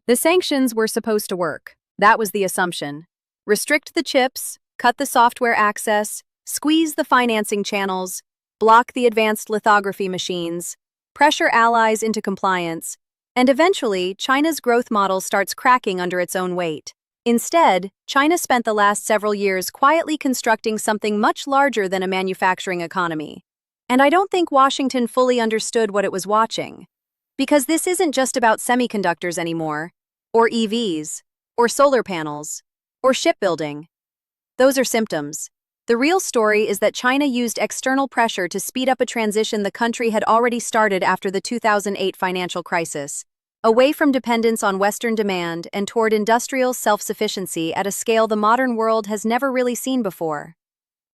The sanctions were supposed to work. That was the assumption. Restrict the chips, cut the software access, squeeze the financing channels, block the advanced lithography machines, pressure allies into compliance, and eventually, China's growth model starts cracking under its own weight. Instead, China spent the last several years quietly constructing something much larger than a manufacturing economy. And I don't think Washington fully understood what it was watching. Because this isn't just about semiconductors anymore, or EVs, or solar panels, or shipbuilding. Those are symptoms. The real story is that China used external pressure to speed up a transition the country had already started after the 2008 financial crisis, away from dependence on Western demand and toward industrial self-sufficiency at a scale the modern world has never really seen before.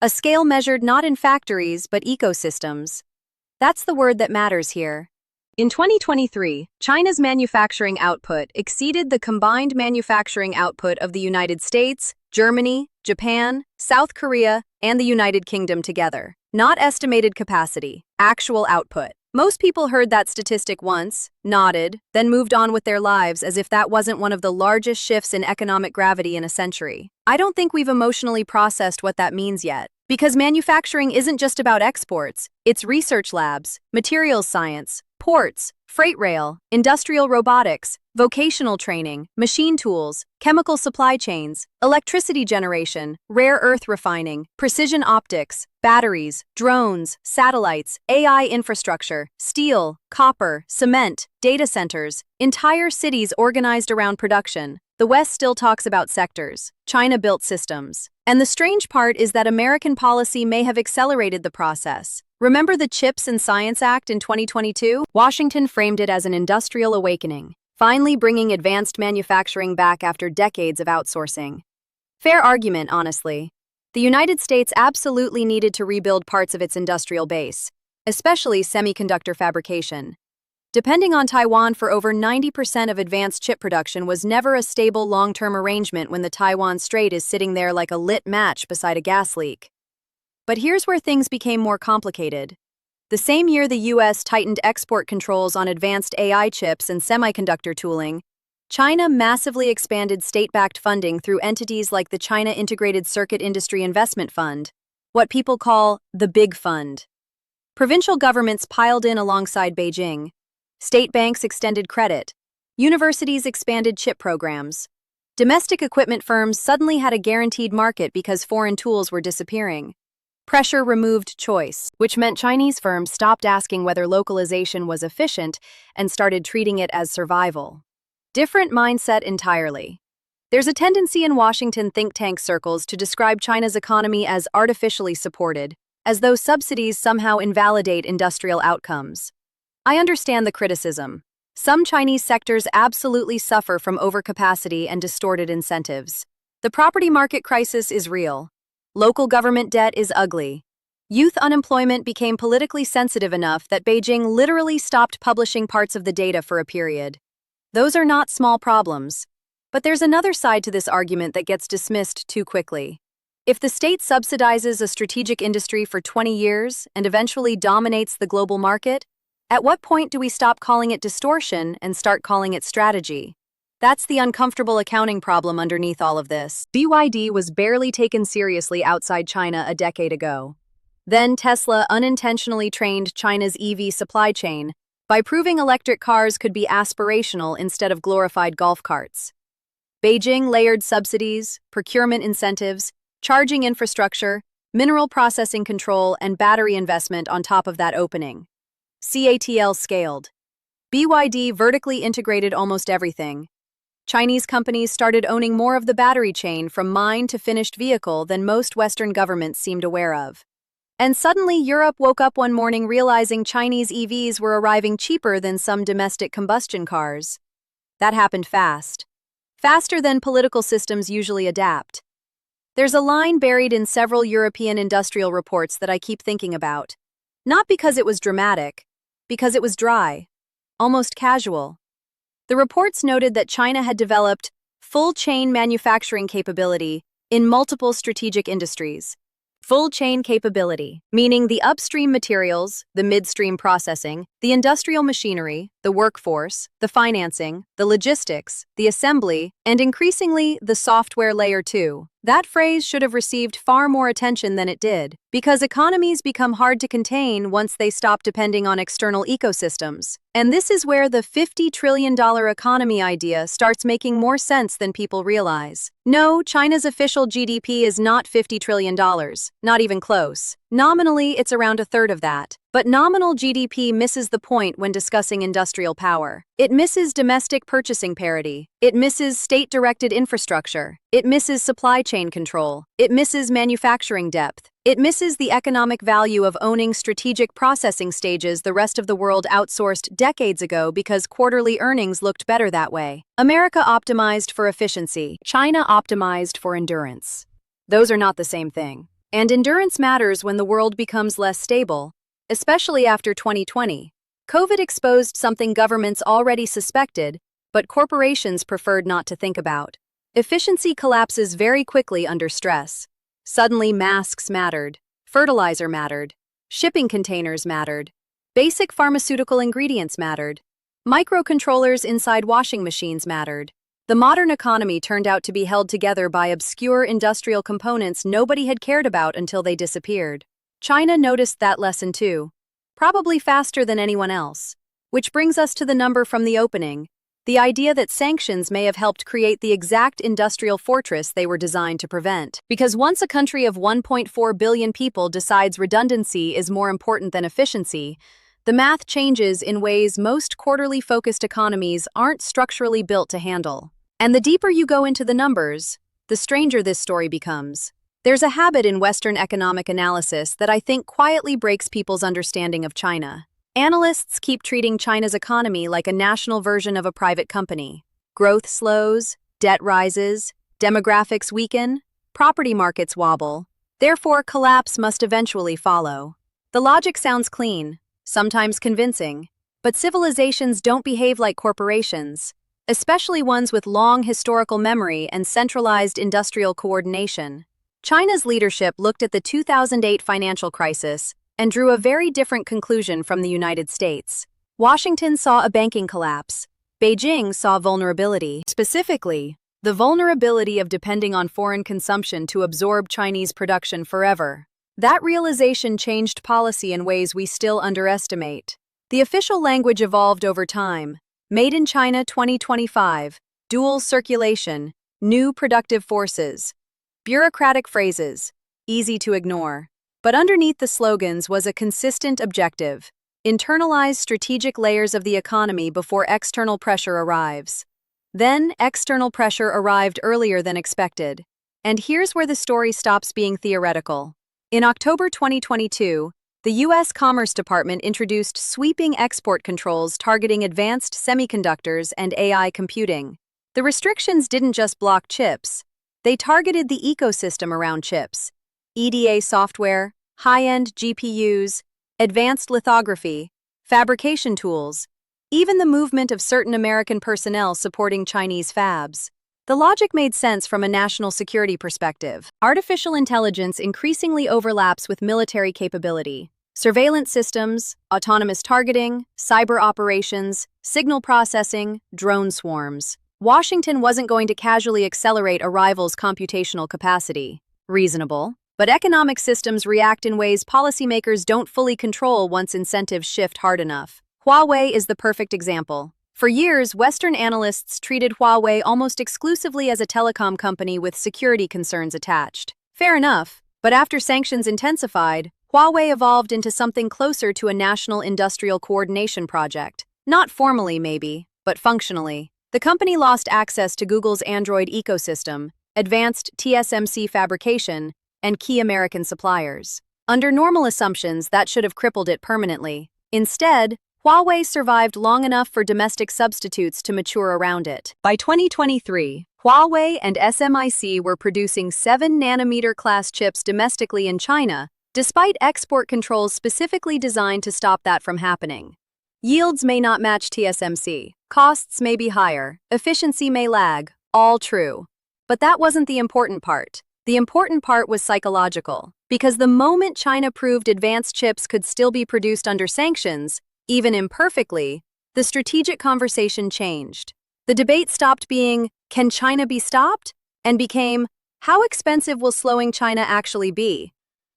A scale measured not in factories but ecosystems. That's the word that matters here. In 2023, China's manufacturing output exceeded the combined manufacturing output of the United States, Germany, Japan, South Korea, and the United Kingdom together. Not estimated capacity, actual output. Most people heard that statistic once, nodded, then moved on with their lives as if that wasn't one of the largest shifts in economic gravity in a century. I don't think we've emotionally processed what that means yet. Because manufacturing isn't just about exports, it's research labs, materials science, ports, freight rail, industrial robotics, vocational training, machine tools, chemical supply chains, electricity generation, rare earth refining, precision optics, batteries, drones, satellites, AI infrastructure, steel, copper, cement, data centers, entire cities organized around production. The West still talks about sectors. China built systems. And the strange part is that American policy may have accelerated the process. Remember the CHIPS and Science Act in 2022? Washington framed it as an industrial awakening, finally bringing advanced manufacturing back after decades of outsourcing. Fair argument, honestly. The United States absolutely needed to rebuild parts of its industrial base, especially semiconductor fabrication. Depending on Taiwan for over 90% of advanced chip production was never a stable long-term arrangement when the Taiwan Strait is sitting there like a lit match beside a gas leak. But here's where things became more complicated. The same year the US tightened export controls on advanced AI chips and semiconductor tooling, China massively expanded state-backed funding through entities like the China Integrated Circuit Industry Investment Fund, what people call the Big Fund. Provincial governments piled in alongside Beijing. State banks extended credit. Universities expanded chip programs. Domestic equipment firms suddenly had a guaranteed market because foreign tools were disappearing. Pressure removed choice, which meant Chinese firms stopped asking whether localization was efficient and started treating it as survival. Different mindset entirely. There's a tendency in Washington think tank circles to describe China's economy as artificially supported, as though subsidies somehow invalidate industrial outcomes. I understand the criticism. Some Chinese sectors absolutely suffer from overcapacity and distorted incentives. The property market crisis is real. Local government debt is ugly. Youth unemployment became politically sensitive enough that Beijing literally stopped publishing parts of the data for a period. Those are not small problems. But there's another side to this argument that gets dismissed too quickly. If the state subsidizes a strategic industry for 20 years and eventually dominates the global market, at what point do we stop calling it distortion and start calling it strategy? That's the uncomfortable accounting problem underneath all of this. BYD was barely taken seriously outside China a decade ago. Then Tesla unintentionally trained China's EV supply chain by proving electric cars could be aspirational instead of glorified golf carts. Beijing layered subsidies, procurement incentives, charging infrastructure, mineral processing control, and battery investment on top of that opening. CATL scaled. BYD vertically integrated almost everything. Chinese companies started owning more of the battery chain from mine to finished vehicle than most Western governments seemed aware of. And suddenly Europe woke up one morning realizing Chinese EVs were arriving cheaper than some domestic combustion cars. That happened fast. Faster than political systems usually adapt. There's a line buried in several European industrial reports that I keep thinking about. Not because it was dramatic, because it was dry, almost casual. The reports noted that China had developed full-chain manufacturing capability in multiple strategic industries. Full chain capability, meaning the upstream materials, the midstream processing, the industrial machinery, the workforce, the financing, the logistics, the assembly, and increasingly the software layer too. That phrase should have received far more attention than it did, because economies become hard to contain once they stop depending on external ecosystems. And this is where the $50 trillion economy idea starts making more sense than people realize. No, China's official GDP is not $50 trillion, not even close. Nominally, it's around a third of that. But nominal GDP misses the point when discussing industrial power. It misses domestic purchasing parity. It misses state-directed infrastructure. It misses supply chain control. It misses manufacturing depth. It misses the economic value of owning strategic processing stages the rest of the world outsourced decades ago because quarterly earnings looked better that way. America optimized for efficiency. China optimized for endurance. Those are not the same thing. And endurance matters when the world becomes less stable, especially after 2020. COVID exposed something governments already suspected, but corporations preferred not to think about. Efficiency collapses very quickly under stress. Suddenly masks mattered, fertilizer mattered, shipping containers mattered, basic pharmaceutical ingredients mattered, microcontrollers inside washing machines mattered. The modern economy turned out to be held together by obscure industrial components nobody had cared about until they disappeared. China noticed that lesson too, probably faster than anyone else. Which brings us to the number from the opening, the idea that sanctions may have helped create the exact industrial fortress they were designed to prevent. Because once a country of 1.4 billion people decides redundancy is more important than efficiency, the math changes in ways most quarterly-focused economies aren't structurally built to handle. And the deeper you go into the numbers, the stranger this story becomes. There's a habit in Western economic analysis that I think quietly breaks people's understanding of China. Analysts keep treating China's economy like a national version of a private company. Growth slows, debt rises, demographics weaken, property markets wobble. Therefore, collapse must eventually follow. The logic sounds clean, sometimes convincing, but civilizations don't behave like corporations, especially ones with long historical memory and centralized industrial coordination. China's leadership looked at the 2008 financial crisis and drew a very different conclusion from the United States. Washington saw a banking collapse. Beijing saw vulnerability. Specifically, the vulnerability of depending on foreign consumption to absorb Chinese production forever. That realization changed policy in ways we still underestimate. The official language evolved over time. Made in China 2025, dual circulation, new productive forces. Bureaucratic phrases, easy to ignore. But underneath the slogans was a consistent objective: internalize strategic layers of the economy before external pressure arrives. Then, external pressure arrived earlier than expected. And here's where the story stops being theoretical. In October 2022, the U.S. Commerce Department introduced sweeping export controls targeting advanced semiconductors and AI computing. The restrictions didn't just block chips. They targeted the ecosystem around chips: EDA software, high-end GPUs, advanced lithography, fabrication tools, even the movement of certain American personnel supporting Chinese fabs. The logic made sense from a national security perspective. Artificial intelligence increasingly overlaps with military capability. Surveillance systems, autonomous targeting, cyber operations, signal processing, drone swarms. Washington wasn't going to casually accelerate a rival's computational capacity. Reasonable. But economic systems react in ways policymakers don't fully control once incentives shift hard enough. Huawei is the perfect example. For years, Western analysts treated Huawei almost exclusively as a telecom company with security concerns attached. Fair enough, but after sanctions intensified, Huawei evolved into something closer to a national industrial coordination project. Not formally, maybe, but functionally. The company lost access to Google's Android ecosystem, advanced TSMC fabrication, and key American suppliers. Under normal assumptions, that should have crippled it permanently. Instead, Huawei survived long enough for domestic substitutes to mature around it. By 2023, Huawei and SMIC were producing 7-nanometer class chips domestically in China, despite export controls specifically designed to stop that from happening. Yields may not match TSMC, costs may be higher, efficiency may lag, all true. But that wasn't the important part. The important part was psychological, because the moment China proved advanced chips could still be produced under sanctions, even imperfectly, the strategic conversation changed. The debate stopped being, "Can China be stopped?" and became, "How expensive will slowing China actually be?"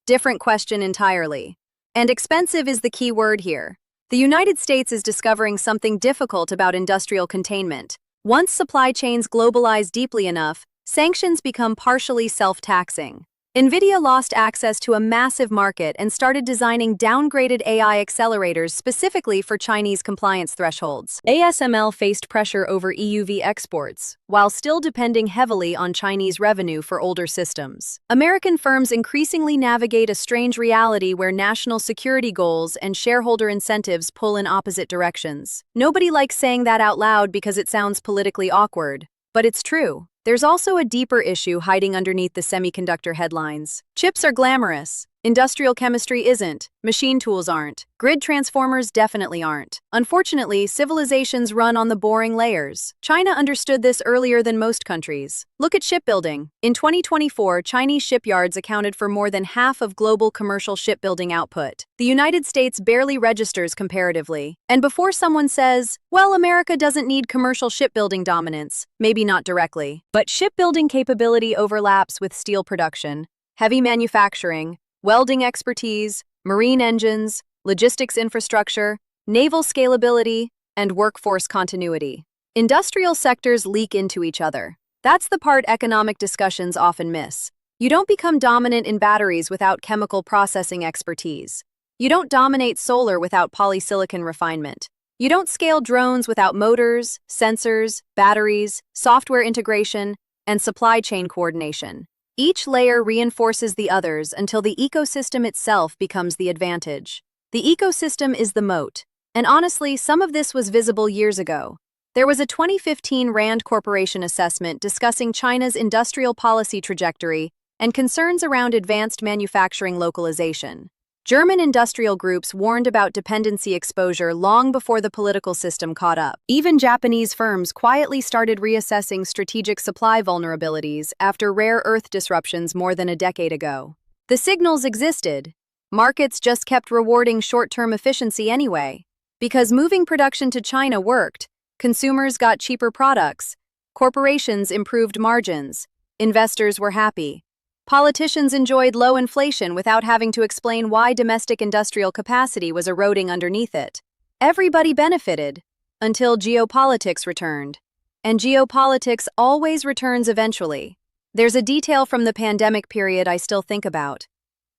Different question entirely. And expensive is the key word here. The United States is discovering something difficult about industrial containment. Once supply chains globalize deeply enough, sanctions become partially self-taxing. NVIDIA lost access to a massive market and started designing downgraded AI accelerators specifically for Chinese compliance thresholds. ASML faced pressure over EUV exports, while still depending heavily on Chinese revenue for older systems. American firms increasingly navigate a strange reality where national security goals and shareholder incentives pull in opposite directions. Nobody likes saying that out loud because it sounds politically awkward, but it's true. There's also a deeper issue hiding underneath the semiconductor headlines. Chips are glamorous. Industrial chemistry isn't. Machine tools aren't. Grid transformers definitely aren't. Unfortunately, civilizations run on the boring layers. China understood this earlier than most countries. Look at shipbuilding. In 2024, Chinese shipyards accounted for more than half of global commercial shipbuilding output. The United States barely registers comparatively. And before someone says, "Well, America doesn't need commercial shipbuilding dominance," maybe not directly, but shipbuilding capability overlaps with steel production, heavy manufacturing, welding expertise, marine engines, logistics infrastructure, naval scalability, and workforce continuity. Industrial sectors leak into each other. That's the part economic discussions often miss. You don't become dominant in batteries without chemical processing expertise. You don't dominate solar without polysilicon refinement. You don't scale drones without motors, sensors, batteries, software integration, and supply chain coordination. Each layer reinforces the others until the ecosystem itself becomes the advantage. The ecosystem is the moat. And honestly, some of this was visible years ago. There was a 2015 Rand Corporation assessment discussing China's industrial policy trajectory and concerns around advanced manufacturing localization. German industrial groups warned about dependency exposure long before the political system caught up. Even Japanese firms quietly started reassessing strategic supply vulnerabilities after rare earth disruptions more than a decade ago. The signals existed. Markets just kept rewarding short-term efficiency anyway. Because moving production to China worked, consumers got cheaper products, corporations improved margins, investors were happy. Politicians enjoyed low inflation without having to explain why domestic industrial capacity was eroding underneath it. Everybody benefited, until geopolitics returned. And geopolitics always returns eventually. There's a detail from the pandemic period I still think about.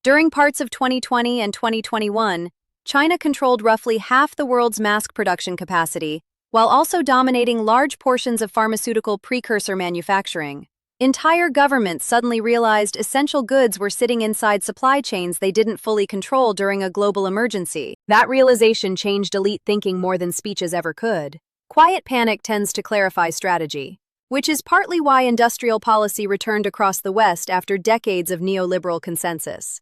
During parts of 2020 and 2021, China controlled roughly half the world's mask production capacity, while also dominating large portions of pharmaceutical precursor manufacturing. Entire governments suddenly realized essential goods were sitting inside supply chains they didn't fully control during a global emergency. That realization changed elite thinking more than speeches ever could. Quiet panic tends to clarify strategy, which is partly why industrial policy returned across the West after decades of neoliberal consensus.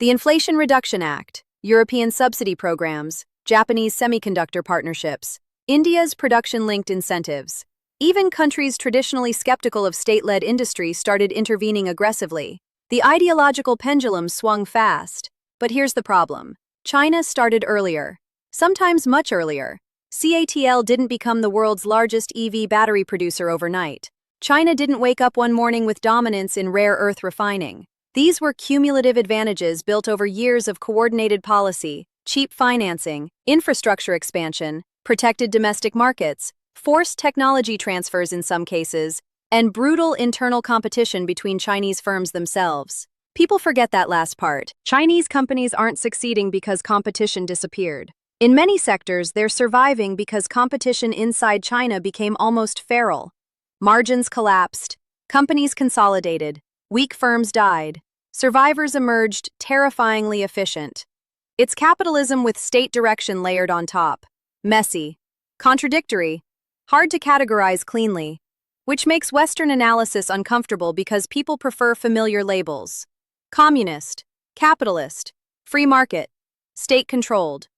The Inflation Reduction Act, European subsidy programs, Japanese semiconductor partnerships, India's production-linked incentives. Even countries traditionally skeptical of state-led industry started intervening aggressively. The ideological pendulum swung fast. But here's the problem. China started earlier, sometimes much earlier. CATL didn't become the world's largest EV battery producer overnight. China didn't wake up one morning with dominance in rare earth refining. These were cumulative advantages built over years of coordinated policy, cheap financing, infrastructure expansion, protected domestic markets, forced technology transfers in some cases, and brutal internal competition between Chinese firms themselves. People forget that last part. Chinese companies aren't succeeding because competition disappeared. In many sectors, they're surviving because competition inside China became almost feral. Margins collapsed, companies consolidated, weak firms died, survivors emerged terrifyingly efficient. It's capitalism with state direction layered on top. Messy, contradictory, hard to categorize cleanly, which makes Western analysis uncomfortable because people prefer familiar labels. Communist, capitalist, free market, state-controlled.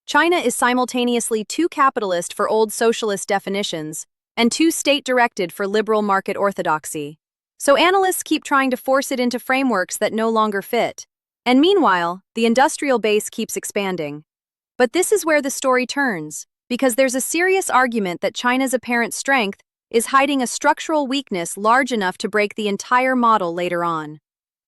China is simultaneously too capitalist for old socialist definitions and too state-directed for liberal market orthodoxy. So analysts keep trying to force it into frameworks that no longer fit. And meanwhile, the industrial base keeps expanding. But this is where the story turns, because there's a serious argument that China's apparent strength is hiding a structural weakness large enough to break the entire model later on.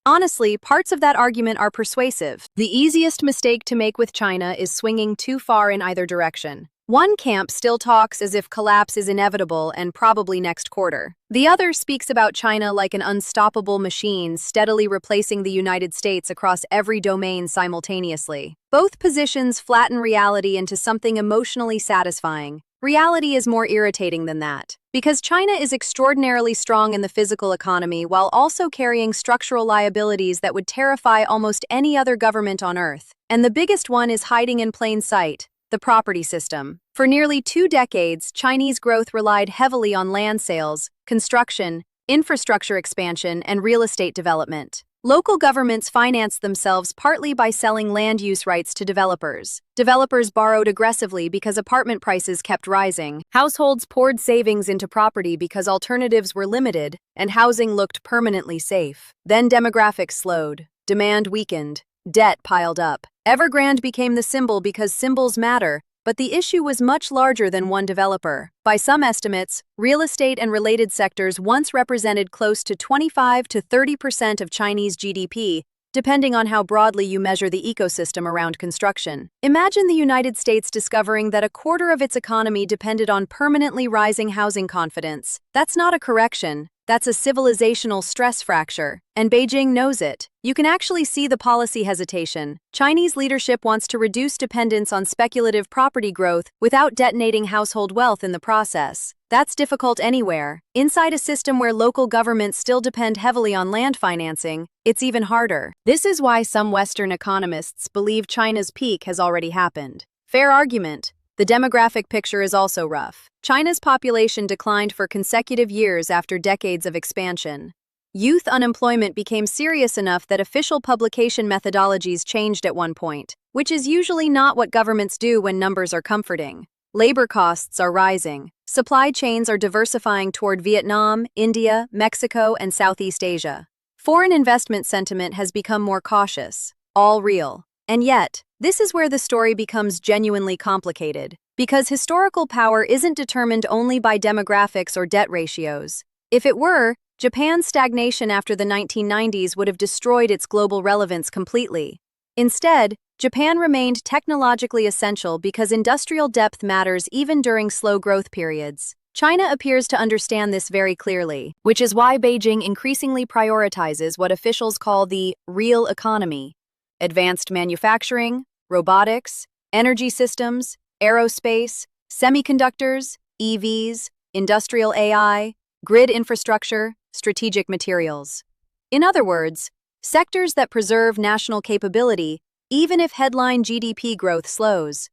Honestly, parts of that argument are persuasive. The easiest mistake to make with China is swinging too far in either direction. One camp still talks as if collapse is inevitable and probably next quarter. The other speaks about China like an unstoppable machine steadily replacing the United States across every domain simultaneously. Both positions flatten reality into something emotionally satisfying. Reality is more irritating than that, because China is extraordinarily strong in the physical economy while also carrying structural liabilities that would terrify almost any other government on Earth. And the biggest one is hiding in plain sight: the property system. For nearly 2 decades, Chinese growth relied heavily on land sales, construction, infrastructure expansion, and real estate development. Local governments financed themselves partly by selling land use rights to developers. Developers borrowed aggressively because apartment prices kept rising. Households poured savings into property because alternatives were limited, and housing looked permanently safe. Then demographics slowed. Demand weakened. Debt piled up. Evergrande became the symbol because symbols matter, but the issue was much larger than one developer. By some estimates, real estate and related sectors once represented close to 25 to 30% of Chinese GDP, depending on how broadly you measure the ecosystem around construction. Imagine the United States discovering that a quarter of its economy depended on permanently rising housing confidence. That's not a correction. That's a civilizational stress fracture, and Beijing knows it. You can actually see the policy hesitation. Chinese leadership wants to reduce dependence on speculative property growth without detonating household wealth in the process. That's difficult anywhere. Inside a system where local governments still depend heavily on land financing, it's even harder. This is why some Western economists believe China's peak has already happened. Fair argument. The demographic picture is also rough. China's population declined for consecutive years after decades of expansion. Youth unemployment became serious enough that official publication methodologies changed at one point, which is usually not what governments do when numbers are comforting. Labor costs are rising. Supply chains are diversifying toward Vietnam, India, Mexico, and Southeast Asia. Foreign investment sentiment has become more cautious. All real. And yet, this is where the story becomes genuinely complicated, because historical power isn't determined only by demographics or debt ratios. If it were, Japan's stagnation after the 1990s would have destroyed its global relevance completely. Instead, Japan remained technologically essential because industrial depth matters even during slow growth periods. China appears to understand this very clearly, which is why Beijing increasingly prioritizes what officials call the real economy: advanced manufacturing, robotics, energy systems, aerospace, semiconductors, EVs, industrial AI, grid infrastructure, strategic materials. In other words, sectors that preserve national capability, even if headline GDP growth slows.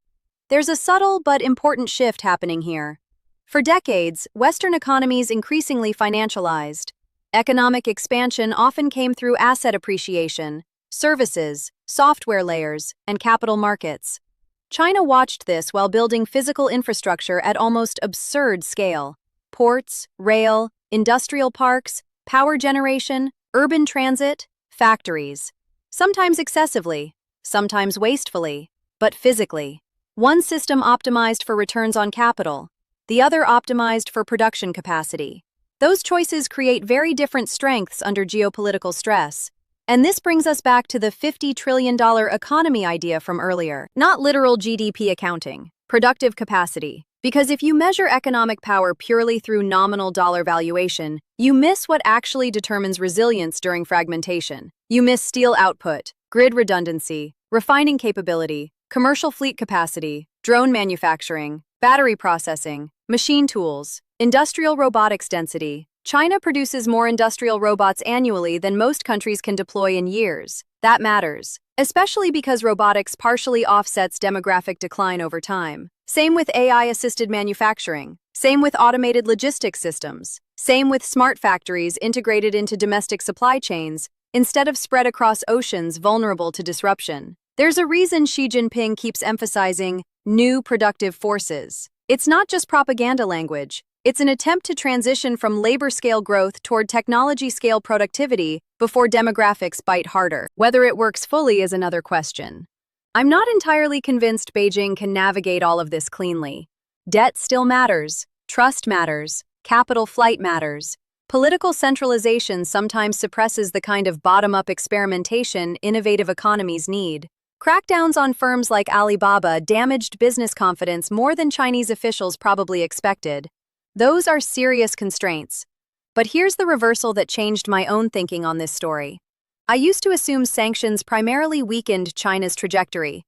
There's a subtle but important shift happening here. For decades, Western economies increasingly financialized. Economic expansion often came through asset appreciation, services, software layers, and capital markets. China watched this while building physical infrastructure at almost absurd scale: ports, rail, industrial parks, power generation, urban transit, factories. Sometimes excessively, sometimes wastefully, but physically. One system optimized for returns on capital, the other optimized for production capacity. Those choices create very different strengths under geopolitical stress. And this brings us back to the $50 trillion economy idea from earlier. Not literal GDP accounting, productive capacity. Because if you measure economic power purely through nominal dollar valuation, you miss what actually determines resilience during fragmentation. You miss steel output, grid redundancy, refining capability, commercial fleet capacity, drone manufacturing, battery processing, machine tools, industrial robotics density. China produces more industrial robots annually than most countries can deploy in years. That matters, especially because robotics partially offsets demographic decline over time. Same with AI-assisted manufacturing. Same with automated logistics systems. Same with smart factories integrated into domestic supply chains, instead of spread across oceans vulnerable to disruption. There's a reason Xi Jinping keeps emphasizing new productive forces. It's not just propaganda language. It's an attempt to transition from labor-scale growth toward technology-scale productivity before demographics bite harder. Whether it works fully is another question. I'm not entirely convinced Beijing can navigate all of this cleanly. Debt still matters, trust matters, capital flight matters. Political centralization sometimes suppresses the kind of bottom-up experimentation innovative economies need. Crackdowns on firms like Alibaba damaged business confidence more than Chinese officials probably expected. Those are serious constraints. But here's the reversal that changed my own thinking on this story. I used to assume sanctions primarily weakened China's trajectory.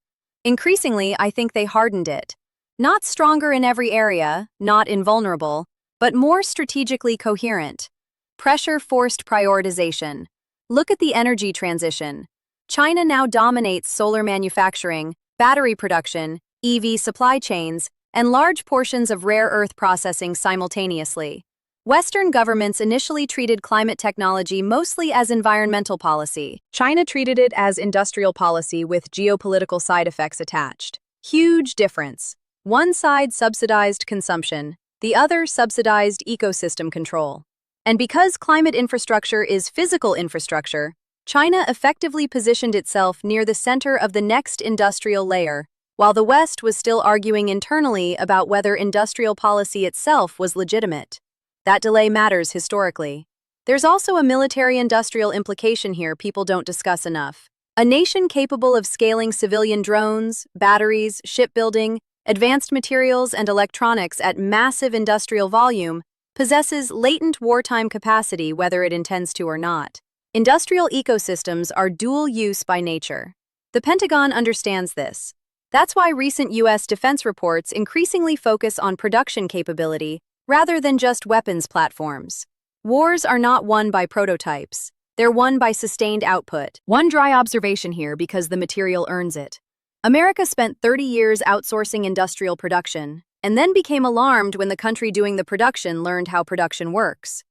Increasingly, I think they hardened it. Not stronger in every area, not invulnerable, but more strategically coherent. Pressure forced prioritization. Look at the energy transition. China now dominates solar manufacturing, battery production, EV supply chains, and large portions of rare earth processing simultaneously. Western governments initially treated climate technology mostly as environmental policy. China treated it as industrial policy with geopolitical side effects attached. Huge difference. One side subsidized consumption, the other subsidized ecosystem control. And because climate infrastructure is physical infrastructure, China effectively positioned itself near the center of the next industrial layer, while the West was still arguing internally about whether industrial policy itself was legitimate. That delay matters historically. There's also a military-industrial implication here people don't discuss enough. A nation capable of scaling civilian drones, batteries, shipbuilding, advanced materials, and electronics at massive industrial volume possesses latent wartime capacity whether it intends to or not. Industrial ecosystems are dual use by nature. The Pentagon understands this. That's why recent U.S. defense reports increasingly focus on production capability rather than just weapons platforms. Wars are not won by prototypes. They're won by sustained output. One dry observation here because the material earns it. America spent 30 years outsourcing industrial production, and then became alarmed when the country doing the production learned how production works.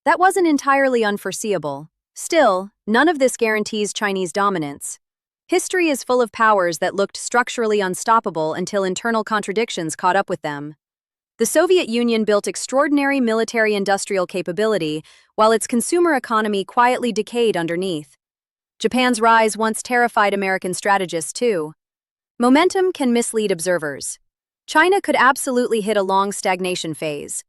That wasn't entirely unforeseeable. Still, none of this guarantees Chinese dominance. History is full of powers that looked structurally unstoppable until internal contradictions caught up with them. The Soviet Union built extraordinary military-industrial capability, while its consumer economy quietly decayed underneath. Japan's rise once terrified American strategists, too. Momentum can mislead observers. China could absolutely hit a long stagnation phase.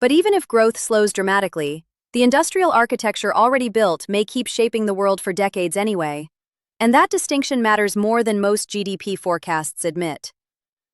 But even if growth slows dramatically, the industrial architecture already built may keep shaping the world for decades anyway. And that distinction matters more than most GDP forecasts admit.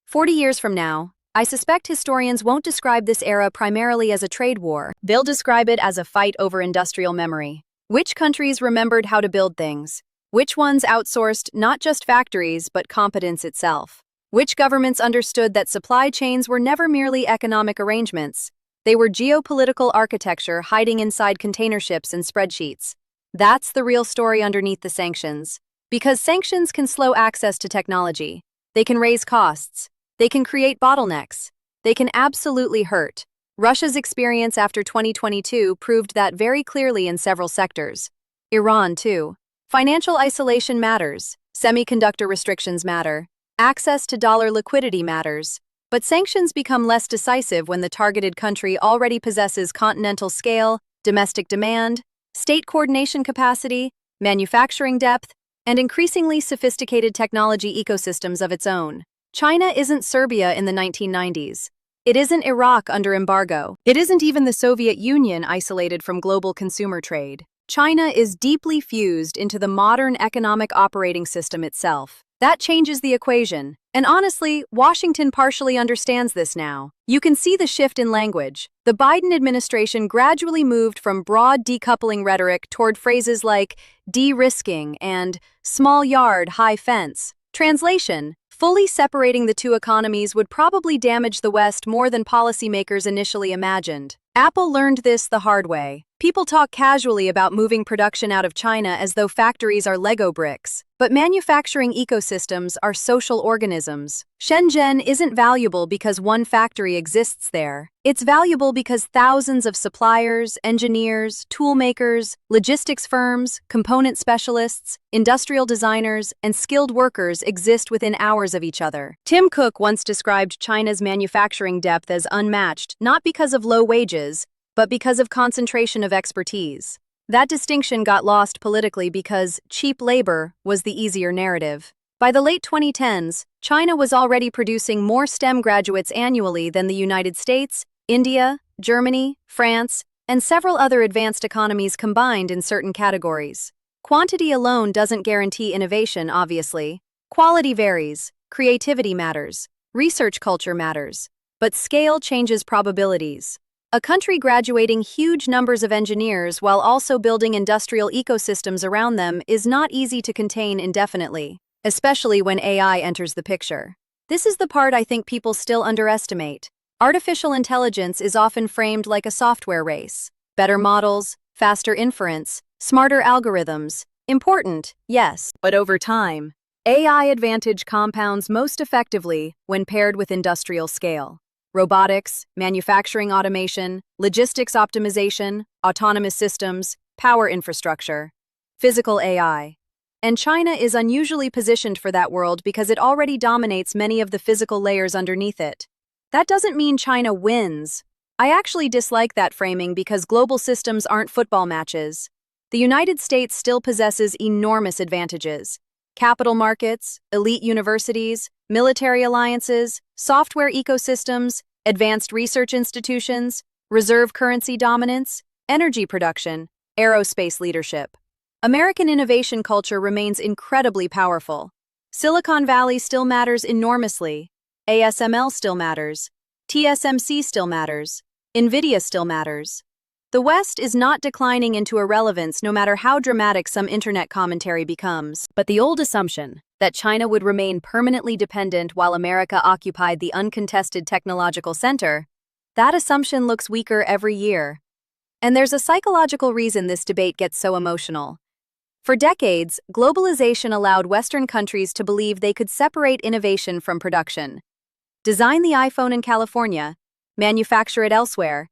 40 years from now, I suspect historians won't describe this era primarily as a trade war. They'll describe it as a fight over industrial memory. Which countries remembered how to build things? Which ones outsourced not just factories, but competence itself? Which governments understood that supply chains were never merely economic arrangements? They were geopolitical architecture hiding inside container ships and spreadsheets. That's the real story underneath the sanctions. Because sanctions can slow access to technology. They can raise costs. They can create bottlenecks. They can absolutely hurt. Russia's experience after 2022 proved that very clearly in several sectors. Iran, too. Financial isolation matters. Semiconductor restrictions matter. Access to dollar liquidity matters. But sanctions become less decisive when the targeted country already possesses continental scale, domestic demand, state coordination capacity, manufacturing depth, and increasingly sophisticated technology ecosystems of its own. China isn't Serbia in the 1990s. It isn't Iraq under embargo. It isn't even the Soviet Union isolated from global consumer trade. China is deeply fused into the modern economic operating system itself. That changes the equation. And honestly, Washington partially understands this now. You can see the shift in language. The Biden administration gradually moved from broad decoupling rhetoric toward phrases like de-risking and small yard, high fence. Translation: fully separating the two economies would probably damage the West more than policymakers initially imagined. Apple learned this the hard way. People talk casually about moving production out of China as though factories are Lego bricks. But manufacturing ecosystems are social organisms. Shenzhen isn't valuable because one factory exists there. It's valuable because thousands of suppliers, engineers, toolmakers, logistics firms, component specialists, industrial designers, and skilled workers exist within hours of each other. Tim Cook once described China's manufacturing depth as unmatched, not because of low wages, but because of concentration of expertise. That distinction got lost politically because cheap labor was the easier narrative. By the late 2010s, China was already producing more STEM graduates annually than the United States, India, Germany, France, and several other advanced economies combined in certain categories. Quantity alone doesn't guarantee innovation, obviously. Quality varies, creativity matters, research culture matters, but scale changes probabilities. A country graduating huge numbers of engineers while also building industrial ecosystems around them is not easy to contain indefinitely, especially when AI enters the picture. This is the part I think people still underestimate. Artificial intelligence is often framed like a software race. Better models, faster inference, smarter algorithms. Important, yes, but over time, AI advantage compounds most effectively when paired with industrial scale. Robotics, manufacturing automation, logistics optimization, autonomous systems, power infrastructure, physical AI. And China is unusually positioned for that world because it already dominates many of the physical layers underneath it. That doesn't mean China wins. I actually dislike that framing because global systems aren't football matches. The United States still possesses enormous advantages. Capital markets, elite universities, military alliances, software ecosystems, advanced research institutions, reserve currency dominance, energy production, aerospace leadership. American innovation culture remains incredibly powerful. Silicon Valley still matters enormously. ASML still matters. TSMC still matters. NVIDIA still matters. The West is not declining into irrelevance no matter how dramatic some internet commentary becomes. But the old assumption that China would remain permanently dependent while America occupied the uncontested technological center, that assumption looks weaker every year. And there's a psychological reason this debate gets so emotional. For decades, globalization allowed Western countries to believe they could separate innovation from production. Design the iPhone in California, manufacture it elsewhere,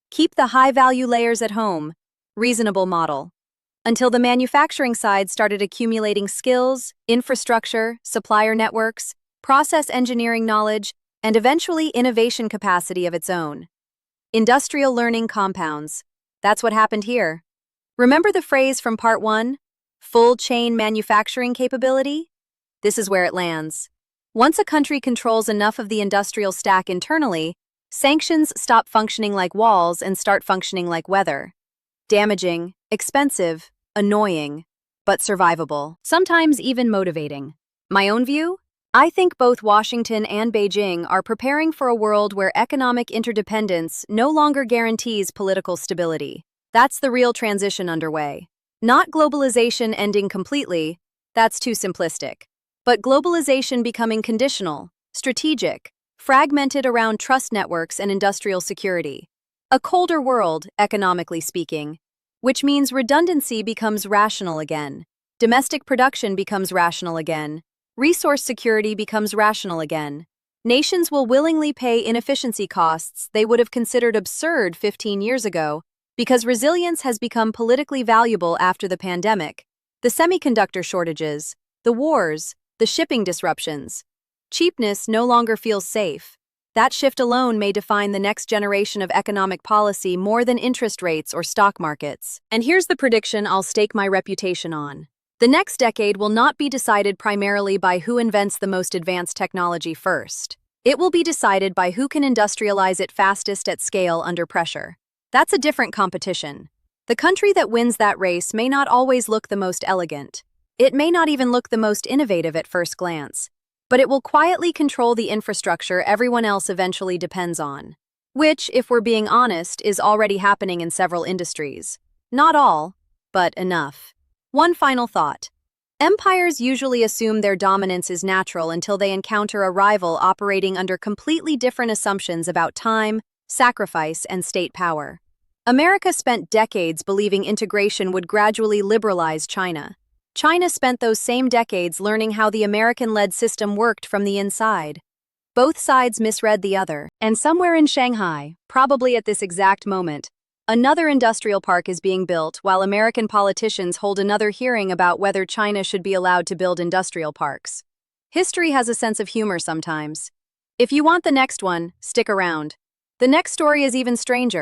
keep the high-value layers at home, reasonable model. Until the manufacturing side started accumulating skills, infrastructure, supplier networks, process engineering knowledge, and eventually innovation capacity of its own. Industrial learning compounds. That's what happened here. Remember the phrase from part 1? Full chain manufacturing capability? This is where it lands. Once a country controls enough of the industrial stack internally, sanctions stop functioning like walls and start functioning like weather. Damaging, expensive, annoying, but survivable. Sometimes even motivating. My own view? I think both Washington and Beijing are preparing for a world where economic interdependence no longer guarantees political stability. That's the real transition underway. Not globalization ending completely, that's too simplistic. But globalization becoming conditional, strategic, fragmented around trust networks and industrial security. A colder world, economically speaking, which means redundancy becomes rational again, domestic production becomes rational again, resource security becomes rational again. Nations will willingly pay inefficiency costs they would have considered absurd 15 years ago because resilience has become politically valuable after the pandemic, the semiconductor shortages, the wars, the shipping disruptions. Cheapness no longer feels safe. That shift alone may define the next generation of economic policy more than interest rates or stock markets. And here's the prediction I'll stake my reputation on. The next decade will not be decided primarily by who invents the most advanced technology first. It will be decided by who can industrialize it fastest at scale under pressure. That's a different competition. The country that wins that race may not always look the most elegant. It may not even look the most innovative at first glance. But it will quietly control the infrastructure everyone else eventually depends on. Which, if we're being honest, is already happening in several industries. Not all, but enough. One final thought. Empires usually assume their dominance is natural until they encounter a rival operating under completely different assumptions about time, sacrifice, and state power. America spent decades believing integration would gradually liberalize China. China spent those same decades learning how the American-led system worked from the inside. Both sides misread the other, and somewhere in Shanghai, probably at this exact moment, another industrial park is being built while American politicians hold another hearing about whether China should be allowed to build industrial parks. History has a sense of humor sometimes. If you want the next one, stick around. The next story is even stranger.